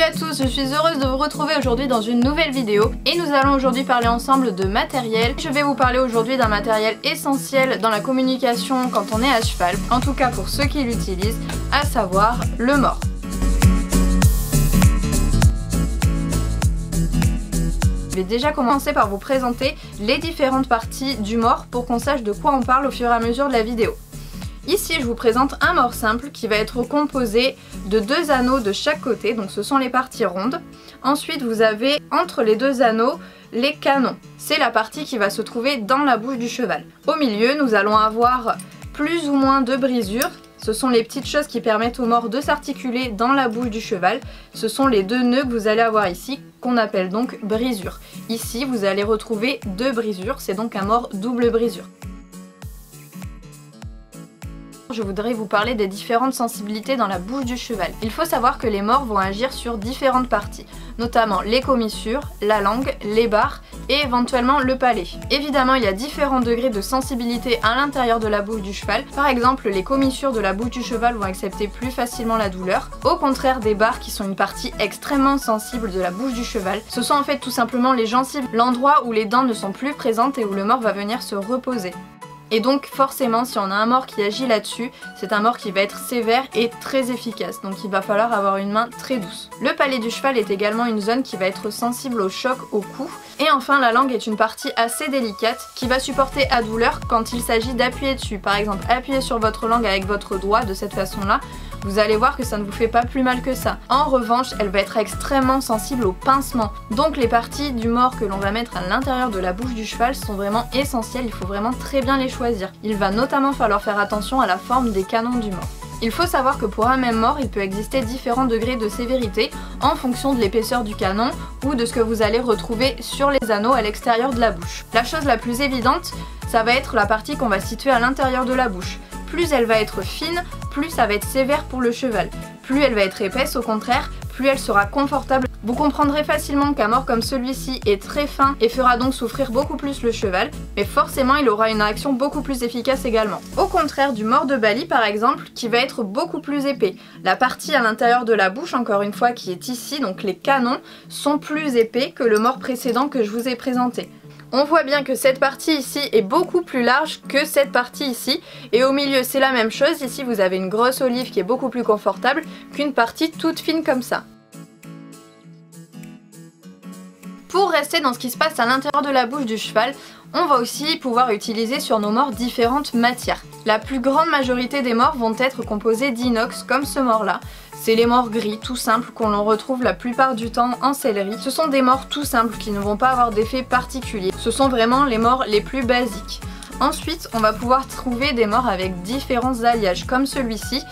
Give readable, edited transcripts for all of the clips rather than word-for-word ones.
à tous, je suis heureuse de vous retrouver aujourd'hui dans une nouvelle vidéo et nous allons aujourd'hui parler ensemble de matériel. Je vais vous parler aujourd'hui d'un matériel essentiel dans la communication quand on est à cheval, en tout cas pour ceux qui l'utilisent, à savoir le mors. Je vais déjà commencer par vous présenter les différentes parties du mors pour qu'on sache de quoi on parle au fur et à mesure de la vidéo. Ici, je vous présente un mors simple qui va être composé de deux anneaux de chaque côté, donc ce sont les parties rondes. Ensuite, vous avez entre les deux anneaux les canons. C'est la partie qui va se trouver dans la bouche du cheval. Au milieu, nous allons avoir plus ou moins de brisures. Ce sont les petites choses qui permettent au mors de s'articuler dans la bouche du cheval. Ce sont les deux nœuds que vous allez avoir ici, qu'on appelle donc brisures. Ici, vous allez retrouver deux brisures, c'est donc un mors double brisure. Je voudrais vous parler des différentes sensibilités dans la bouche du cheval. Il faut savoir que les mors vont agir sur différentes parties, notamment les commissures, la langue, les barres et éventuellement le palais. Évidemment, il y a différents degrés de sensibilité à l'intérieur de la bouche du cheval. Par exemple, les commissures de la bouche du cheval vont accepter plus facilement la douleur, au contraire des barres qui sont une partie extrêmement sensible de la bouche du cheval. Ce sont en fait tout simplement les gencives, l'endroit où les dents ne sont plus présentes et où le mors va venir se reposer. Et donc forcément, si on a un mors qui agit là-dessus, c'est un mors qui va être sévère et très efficace, donc il va falloir avoir une main très douce. Le palais du cheval est également une zone qui va être sensible au choc, au coup. Et enfin, la langue est une partie assez délicate qui va supporter à douleur quand il s'agit d'appuyer dessus. Par exemple, appuyez sur votre langue avec votre doigt de cette façon-là, vous allez voir que ça ne vous fait pas plus mal que ça. En revanche, elle va être extrêmement sensible au pincement. Donc les parties du mors que l'on va mettre à l'intérieur de la bouche du cheval sont vraiment essentielles, il faut vraiment très bien les choisir. Il va notamment falloir faire attention à la forme des canons du mors. Il faut savoir que pour un même mors, il peut exister différents degrés de sévérité en fonction de l'épaisseur du canon ou de ce que vous allez retrouver sur les anneaux à l'extérieur de la bouche. La chose la plus évidente, ça va être la partie qu'on va situer à l'intérieur de la bouche. Plus elle va être fine, plus ça va être sévère pour le cheval. Plus elle va être épaisse, au contraire, plus elle sera confortable. Vous comprendrez facilement qu'un mors comme celui-ci est très fin et fera donc souffrir beaucoup plus le cheval, mais forcément il aura une réaction beaucoup plus efficace également. Au contraire du mors de Bali par exemple, qui va être beaucoup plus épais. La partie à l'intérieur de la bouche, encore une fois, qui est ici, donc les canons, sont plus épais que le mors précédent que je vous ai présenté. On voit bien que cette partie ici est beaucoup plus large que cette partie ici, et au milieu c'est la même chose. Ici vous avez une grosse olive qui est beaucoup plus confortable qu'une partie toute fine comme ça. Pour rester dans ce qui se passe à l'intérieur de la bouche du cheval, on va aussi pouvoir utiliser sur nos mors différentes matières. La plus grande majorité des mors vont être composés d'inox comme ce mors là. C'est les mors gris tout simples qu'on retrouve la plupart du temps en sellerie. Ce sont des mors tout simples qui ne vont pas avoir d'effet particulier. Ce sont vraiment les mors les plus basiques. Ensuite, on va pouvoir trouver des mors avec différents alliages comme celui-ci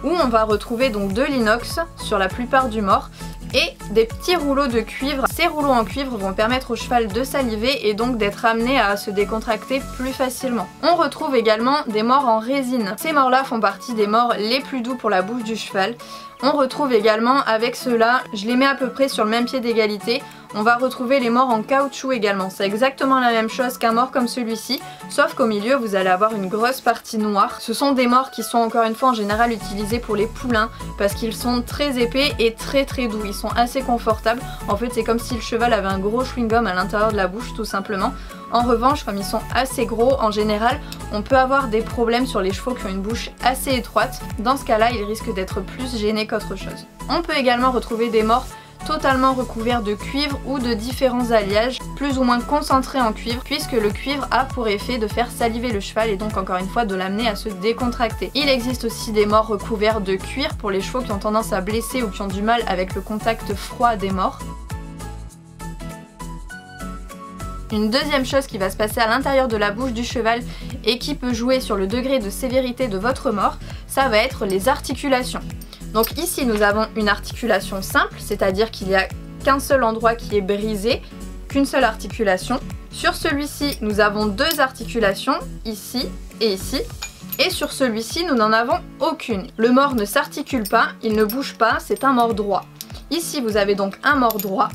où on va retrouver donc de l'inox sur la plupart du mors et des petits rouleaux de cuivre. Ces rouleaux en cuivre vont permettre au cheval de saliver et donc d'être amené à se décontracter plus facilement. On retrouve également des mors en résine. Ces mors là font partie des mors les plus doux pour la bouche du cheval. On retrouve également avec ceux-là, je les mets à peu près sur le même pied d'égalité, on va retrouver les mors en caoutchouc également. C'est exactement la même chose qu'un mors comme celui-ci, sauf qu'au milieu vous allez avoir une grosse partie noire. Ce sont des mors qui sont encore une fois en général utilisés pour les poulains parce qu'ils sont très épais et très doux. Ils sont assez confortables. En fait c'est comme si le cheval avait un gros chewing-gum à l'intérieur de la bouche tout simplement. En revanche, comme ils sont assez gros, en général, on peut avoir des problèmes sur les chevaux qui ont une bouche assez étroite. Dans ce cas-là, ils risquent d'être plus gênés qu'autre chose. On peut également retrouver des mors totalement recouverts de cuivre ou de différents alliages, plus ou moins concentrés en cuivre, puisque le cuivre a pour effet de faire saliver le cheval et donc encore une fois de l'amener à se décontracter. Il existe aussi des mors recouverts de cuir pour les chevaux qui ont tendance à blesser ou qui ont du mal avec le contact froid des mors. Une deuxième chose qui va se passer à l'intérieur de la bouche du cheval et qui peut jouer sur le degré de sévérité de votre mors, ça va être les articulations. Donc ici nous avons une articulation simple, c'est-à-dire qu'il n'y a qu'un seul endroit qui est brisé, qu'une seule articulation. Sur celui-ci nous avons deux articulations, ici et ici. Et sur celui-ci nous n'en avons aucune. Le mors ne s'articule pas, il ne bouge pas, c'est un mors droit. Ici vous avez donc un mors droit,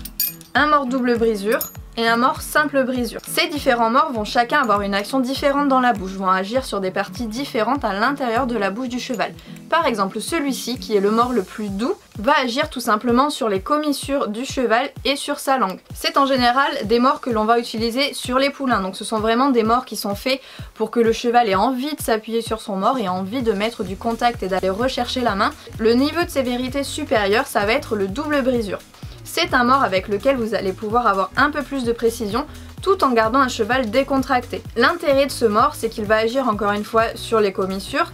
un mors double brisure et un mort simple brisure. Ces différents morts vont chacun avoir une action différente dans la bouche, vont agir sur des parties différentes à l'intérieur de la bouche du cheval. Par exemple, celui-ci, qui est le mort le plus doux, va agir tout simplement sur les commissures du cheval et sur sa langue. C'est en général des morts que l'on va utiliser sur les poulains, donc ce sont vraiment des morts qui sont faits pour que le cheval ait envie de s'appuyer sur son mort et envie de mettre du contact et d'aller rechercher la main. Le niveau de sévérité supérieur, ça va être le double brisure. C'est un mort avec lequel vous allez pouvoir avoir un peu plus de précision tout en gardant un cheval décontracté. L'intérêt de ce mort, c'est qu'il va agir encore une fois sur les commissures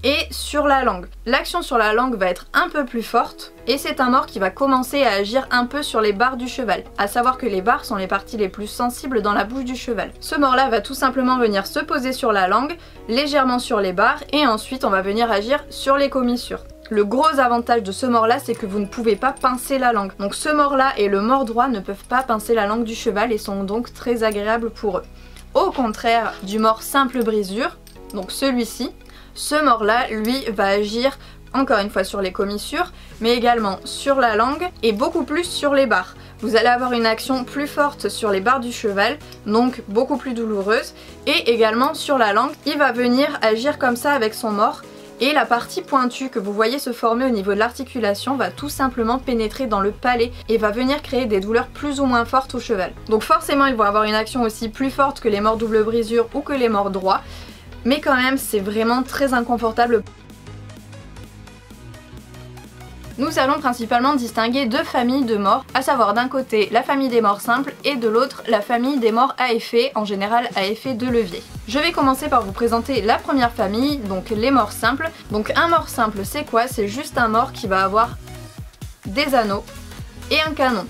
et sur la langue. L'action sur la langue va être un peu plus forte et c'est un mort qui va commencer à agir un peu sur les barres du cheval. À savoir que les barres sont les parties les plus sensibles dans la bouche du cheval. Ce mort là va tout simplement venir se poser sur la langue, légèrement sur les barres et ensuite on va venir agir sur les commissures. Le gros avantage de ce mort là, c'est que vous ne pouvez pas pincer la langue. Donc ce mort là et le mort droit ne peuvent pas pincer la langue du cheval et sont donc très agréables pour eux. Au contraire du mort simple brisure, donc celui-ci, ce mort là, lui, va agir encore une fois sur les commissures, mais également sur la langue et beaucoup plus sur les barres. Vous allez avoir une action plus forte sur les barres du cheval, donc beaucoup plus douloureuse, et également sur la langue. Il va venir agir comme ça avec son mort, et la partie pointue que vous voyez se former au niveau de l'articulation va tout simplement pénétrer dans le palais et va venir créer des douleurs plus ou moins fortes au cheval. Donc forcément ils vont avoir une action aussi plus forte que les morts double brisure ou que les morts droits, mais quand même c'est vraiment très inconfortable. Nous allons principalement distinguer deux familles de morts, à savoir d'un côté la famille des morts simples et de l'autre la famille des morts à effet, en général à effet de levier. Je vais commencer par vous présenter la première famille, donc les morts simples. Donc un mort simple c'est quoi? C'est juste un mort qui va avoir des anneaux et un canon.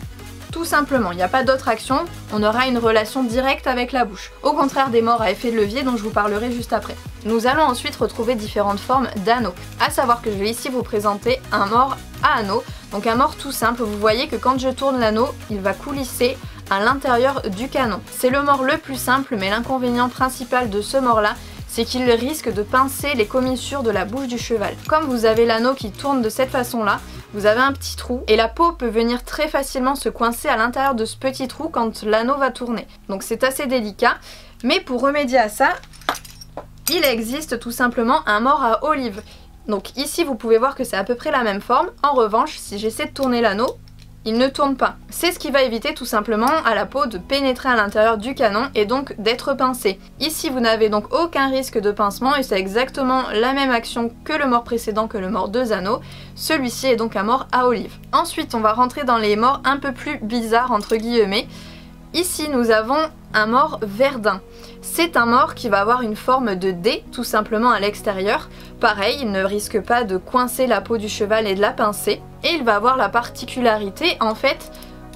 Tout simplement, il n'y a pas d'autre action, on aura une relation directe avec la bouche. Au contraire des morts à effet de levier dont je vous parlerai juste après. Nous allons ensuite retrouver différentes formes d'anneaux. À savoir que je vais ici vous présenter un mort à anneaux. Donc un mort tout simple, vous voyez que quand je tourne l'anneau, il va coulisser à l'intérieur du canon. C'est le mort le plus simple, mais l'inconvénient principal de ce mort là, c'est qu'il risque de pincer les commissures de la bouche du cheval. Comme vous avez l'anneau qui tourne de cette façon là, vous avez un petit trou et la peau peut venir très facilement se coincer à l'intérieur de ce petit trou quand l'anneau va tourner. Donc c'est assez délicat, mais pour remédier à ça, il existe tout simplement un mort à olive. Donc ici vous pouvez voir que c'est à peu près la même forme. En revanche, si j'essaie de tourner l'anneau, il ne tourne pas. C'est ce qui va éviter tout simplement à la peau de pénétrer à l'intérieur du canon et donc d'être pincée. Ici vous n'avez donc aucun risque de pincement et c'est exactement la même action que le mort précédent, que le mort 2 anneaux. Celui-ci est donc un mort à olive. Ensuite on va rentrer dans les morts un peu plus bizarres entre guillemets. Ici nous avons un mort verdun. C'est un mort qui va avoir une forme de D tout simplement à l'extérieur. Pareil, il ne risque pas de coincer la peau du cheval et de la pincer. Et il va avoir la particularité en fait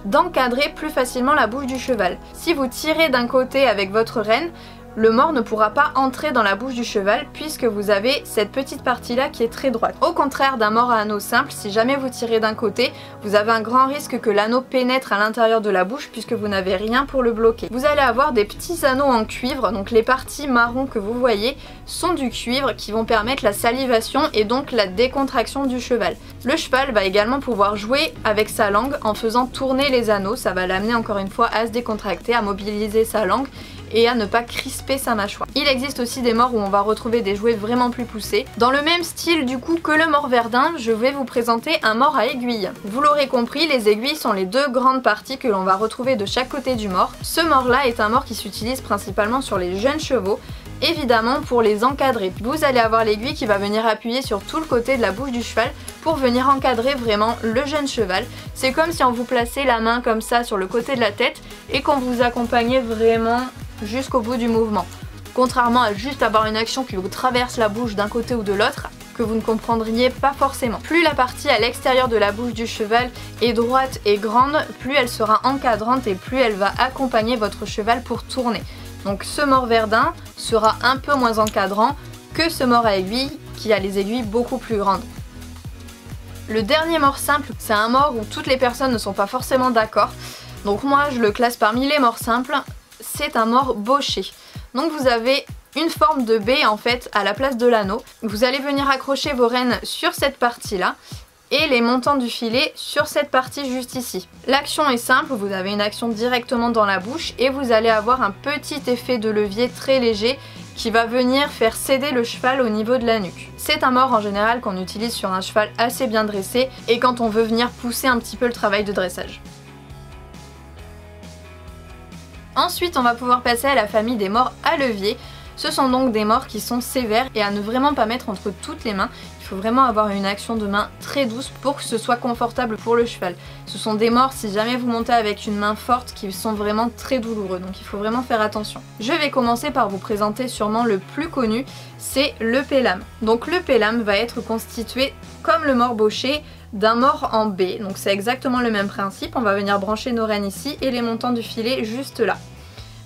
d'encadrer plus facilement la bouche du cheval. Si vous tirez d'un côté avec votre renne, le mort ne pourra pas entrer dans la bouche du cheval puisque vous avez cette petite partie là qui est très droite. Au contraire d'un mort à anneau simple, si jamais vous tirez d'un côté, vous avez un grand risque que l'anneau pénètre à l'intérieur de la bouche puisque vous n'avez rien pour le bloquer. Vous allez avoir des petits anneaux en cuivre, donc les parties marron que vous voyez sont du cuivre qui vont permettre la salivation et donc la décontraction du cheval. Le cheval va également pouvoir jouer avec sa langue en faisant tourner les anneaux, ça va l'amener encore une fois à se décontracter, à mobiliser sa langue et à ne pas crisper sa mâchoire. Il existe aussi des morts où on va retrouver des jouets vraiment plus poussés. Dans le même style du coup que le mort verdun, je vais vous présenter un mort à aiguille. Vous l'aurez compris, les aiguilles sont les deux grandes parties que l'on va retrouver de chaque côté du mort. Ce mort là est un mort qui s'utilise principalement sur les jeunes chevaux, évidemment pour les encadrer. Vous allez avoir l'aiguille qui va venir appuyer sur tout le côté de la bouche du cheval pour venir encadrer vraiment le jeune cheval. C'est comme si on vous plaçait la main comme ça sur le côté de la tête et qu'on vous accompagnait vraiment jusqu'au bout du mouvement. Contrairement à juste avoir une action qui vous traverse la bouche d'un côté ou de l'autre, que vous ne comprendriez pas forcément. Plus la partie à l'extérieur de la bouche du cheval est droite et grande, plus elle sera encadrante et plus elle va accompagner votre cheval pour tourner. Donc ce mort verdun sera un peu moins encadrant que ce mort à aiguille qui a les aiguilles beaucoup plus grandes. Le dernier mort simple, c'est un mort où toutes les personnes ne sont pas forcément d'accord. Donc moi je le classe parmi les morts simples. C'est un mort bauché. Donc vous avez une forme de B en fait à la place de l'anneau. Vous allez venir accrocher vos rênes sur cette partie là et les montants du filet sur cette partie juste ici. L'action est simple, vous avez une action directement dans la bouche et vous allez avoir un petit effet de levier très léger qui va venir faire céder le cheval au niveau de la nuque. C'est un mord en général qu'on utilise sur un cheval assez bien dressé et quand on veut venir pousser un petit peu le travail de dressage. Ensuite, on va pouvoir passer à la famille des mords à levier. Ce sont donc des mords qui sont sévères et à ne vraiment pas mettre entre toutes les mains. Il faut vraiment avoir une action de main très douce pour que ce soit confortable pour le cheval. Ce sont des mords, si jamais vous montez avec une main forte, qui sont vraiment très douloureux, donc il faut vraiment faire attention. Je vais commencer par vous présenter sûrement le plus connu, c'est le pélame. Donc le pélame va être constitué, comme le mord bauché, d'un mord en B. Donc c'est exactement le même principe, on va venir brancher nos rênes ici et les montants du filet juste là.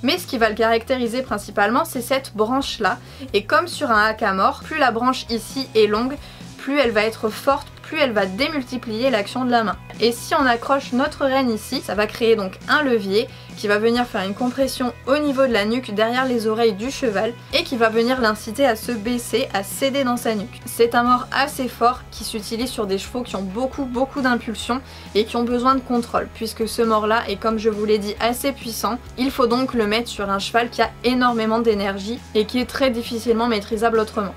Mais ce qui va le caractériser principalement, c'est cette branche là. Et comme sur un hack à mort, plus la branche ici est longue, plus elle va être forte, plus elle va démultiplier l'action de la main. Et si on accroche notre rêne ici, ça va créer donc un levier qui va venir faire une compression au niveau de la nuque derrière les oreilles du cheval et qui va venir l'inciter à se baisser, à céder dans sa nuque. C'est un mord assez fort qui s'utilise sur des chevaux qui ont beaucoup d'impulsion et qui ont besoin de contrôle, puisque ce mord là est, comme je vous l'ai dit, assez puissant. Il faut donc le mettre sur un cheval qui a énormément d'énergie et qui est très difficilement maîtrisable autrement.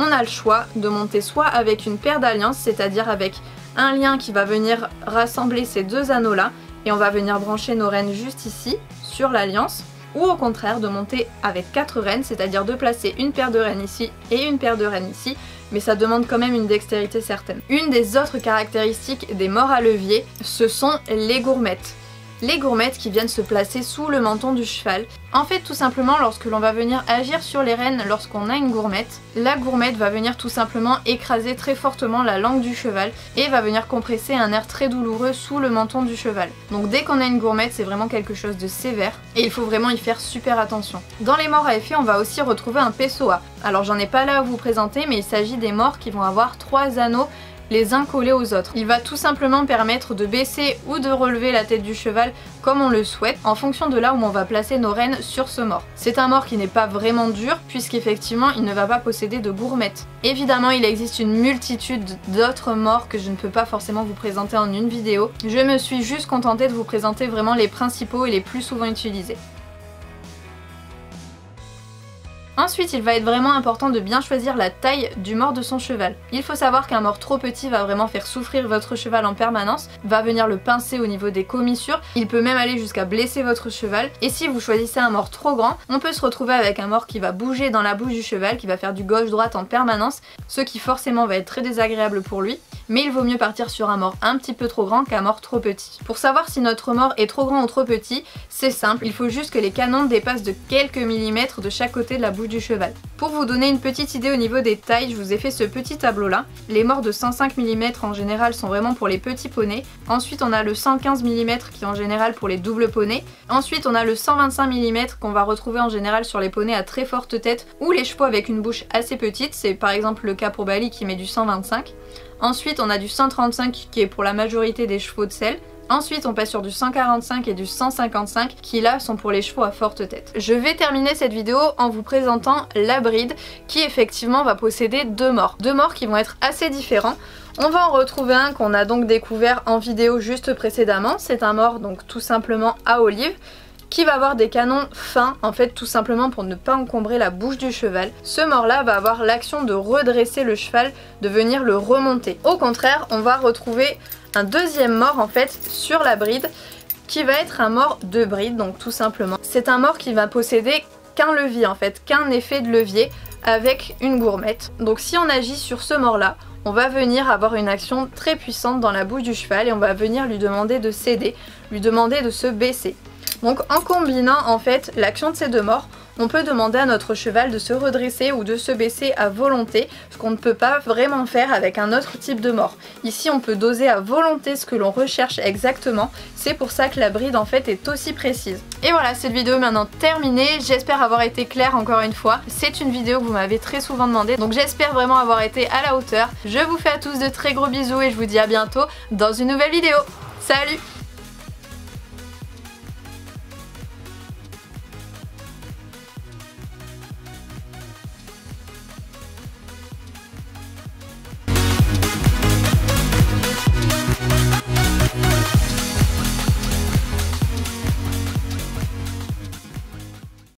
On a le choix de monter soit avec une paire d'alliances, c'est-à-dire avec un lien qui va venir rassembler ces deux anneaux là et on va venir brancher nos rênes juste ici sur l'alliance, ou au contraire de monter avec 4 rênes, c'est-à-dire de placer une paire de rênes ici et une paire de rênes ici, mais ça demande quand même une dextérité certaine. Une des autres caractéristiques des mords à levier, ce sont les gourmettes. Les gourmettes qui viennent se placer sous le menton du cheval. En fait, tout simplement, lorsque l'on va venir agir sur les rênes lorsqu'on a une gourmette, la gourmette va venir tout simplement écraser très fortement la langue du cheval et va venir compresser un nerf très douloureux sous le menton du cheval. Donc dès qu'on a une gourmette, c'est vraiment quelque chose de sévère et il faut vraiment y faire super attention. Dans les mords à effet, on va aussi retrouver un PSOA. Alors j'en ai pas là à vous présenter, mais il s'agit des mords qui vont avoir 3 anneaux les uns collés aux autres. Il va tout simplement permettre de baisser ou de relever la tête du cheval comme on le souhaite en fonction de là où on va placer nos rênes sur ce mord. C'est un mord qui n'est pas vraiment dur puisqu'effectivement il ne va pas posséder de gourmettes. Évidemment il existe une multitude d'autres mords que je ne peux pas forcément vous présenter en une vidéo. Je me suis juste contentée de vous présenter vraiment les principaux et les plus souvent utilisés. Ensuite, il va être vraiment important de bien choisir la taille du mord de son cheval. Il faut savoir qu'un mord trop petit va vraiment faire souffrir votre cheval en permanence, va venir le pincer au niveau des commissures, il peut même aller jusqu'à blesser votre cheval. Et si vous choisissez un mord trop grand, on peut se retrouver avec un mord qui va bouger dans la bouche du cheval, qui va faire du gauche-droite en permanence, ce qui forcément va être très désagréable pour lui. Mais il vaut mieux partir sur un mord un petit peu trop grand qu'un mord trop petit. Pour savoir si notre mord est trop grand ou trop petit, c'est simple, il faut juste que les canons dépassent de quelques millimètres de chaque côté de la bouche du cheval. Pour vous donner une petite idée au niveau des tailles, je vous ai fait ce petit tableau là. Les mords de 105 mm en général sont vraiment pour les petits poneys. Ensuite on a le 115 mm qui est en général pour les doubles poneys. Ensuite on a le 125 mm qu'on va retrouver en général sur les poneys à très forte tête ou les chevaux avec une bouche assez petite. C'est par exemple le cas pour Bali qui met du 125. Ensuite on a du 135 qui est pour la majorité des chevaux de selle. Ensuite on passe sur du 145 et du 155 qui là sont pour les chevaux à forte tête. Je vais terminer cette vidéo en vous présentant la bride qui effectivement va posséder 2 mords. 2 mords qui vont être assez différents. On va en retrouver un qu'on a donc découvert en vidéo juste précédemment. C'est un mord donc tout simplement à olive, qui va avoir des canons fins, en fait tout simplement pour ne pas encombrer la bouche du cheval. Ce mord là va avoir l'action de redresser le cheval, de venir le remonter. Au contraire, on va retrouver un deuxième mord en fait sur la bride qui va être un mord de bride, donc tout simplement. C'est un mord qui va posséder qu'un levier en fait, qu'un effet de levier avec une gourmette. Donc si on agit sur ce mord là, on va venir avoir une action très puissante dans la bouche du cheval et on va venir lui demander de céder, lui demander de se baisser. Donc en combinant en fait l'action de ces 2 mords, on peut demander à notre cheval de se redresser ou de se baisser à volonté, ce qu'on ne peut pas vraiment faire avec un autre type de mord. Ici on peut doser à volonté ce que l'on recherche exactement, c'est pour ça que la bride en fait est aussi précise. Et voilà, cette vidéo est maintenant terminée, j'espère avoir été claire encore une fois. C'est une vidéo que vous m'avez très souvent demandé, donc j'espère vraiment avoir été à la hauteur. Je vous fais à tous de très gros bisous et je vous dis à bientôt dans une nouvelle vidéo. Salut!